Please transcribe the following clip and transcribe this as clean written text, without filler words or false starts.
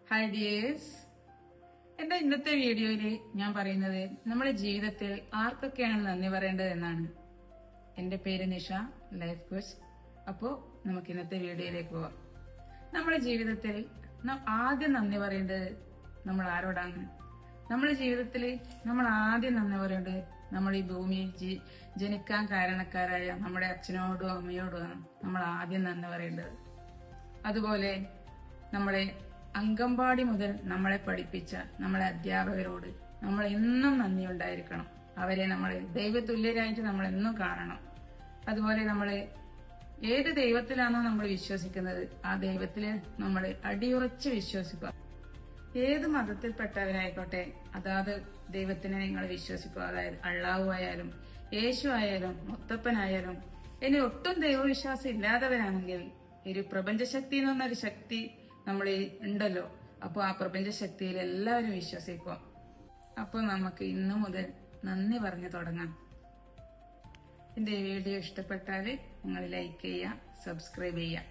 Hi dears, എന്റെ ഇന്നത്തെ വീഡിയോയില് ഞാൻ പറയുന്നത് നമ്മുടെ ജീവിതത്തിൽ ആർക്കൊക്കെയാണ് നന്ദി പറയേണ്ടത് എന്നാണ്. എന്റെ പേര് നിഷ, ലൈഫ് കോച്ച്. അപ്പോ നമുക്ക് ഇന്നത്തെ വീഡിയോയിലേക്ക് പോവാം. നമ്മുടെ ജീവിതത്തിൽ ആദ്യം നന്ദി പറയേണ്ടത് നമ്മൾ ആരോടാണ്? നമ്മുടെ ജീവിതത്തിൽ നമ്മൾ ആദ്യം നന്ദി പറയേണ്ടത് നമ്മൾ ഈ ഭൂമിയിൽ ജനിക്കാൻ കാരണക്കാരായ നമ്മുടെ അച്ഛനോടും അമ്മയോടുമാണ് നമ്മൾ ആദ്യം നന്ദി പറയേണ്ടത്. അതുപോലെ നമ്മളെ അംഗൻവാടി മുതൽ നമ്മളെ പഠിപ്പിച്ച നമ്മളെ അധ്യാപകരോട് നമ്മൾ എന്നും നന്ദി ഉണ്ടായിരിക്കണം. അവരെ നമ്മൾ ദൈവതുല്യരായിട്ട് നമ്മൾ എന്നും കാണണം. അതുപോലെ നമ്മൾ ഏത് ദൈവത്തിലാണോ നമ്മൾ വിശ്വസിക്കുന്നത് ആ ദൈവത്തില് നമ്മൾ അടിയുറച്ച് വിശ്വസിക്കുക. ഏത് മതത്തിൽപ്പെട്ടവരായിക്കോട്ടെ അതാത് ദൈവത്തിനെ നിങ്ങൾ വിശ്വസിക്കുക. അതായത് അള്ളാഹു ആയാലും യേശു ആയാലും മുത്തപ്പനായാലും ഇനി ഒട്ടും ദൈവവിശ്വാസം ഇല്ലാത്തവരാണെങ്കിൽ ഒരു പ്രപഞ്ചശക്തി എന്ന് പറഞ്ഞൊരു ശക്തി നമ്മൾ ഉണ്ടല്ലോ. അപ്പോൾ ആ പ്രപഞ്ചശക്തിയിൽ എല്ലാവരും വിശ്വസിക്കുക. അപ്പോൾ നമുക്ക് ഇന്നു മുതൽ നന്ദി പറഞ്ഞു തുടങ്ങാം. എന്റെ വീഡിയോ ഇഷ്ടപ്പെട്ടാൽ നിങ്ങൾ ലൈക്ക് ചെയ്യുക, സബ്സ്ക്രൈബ് ചെയ്യുക.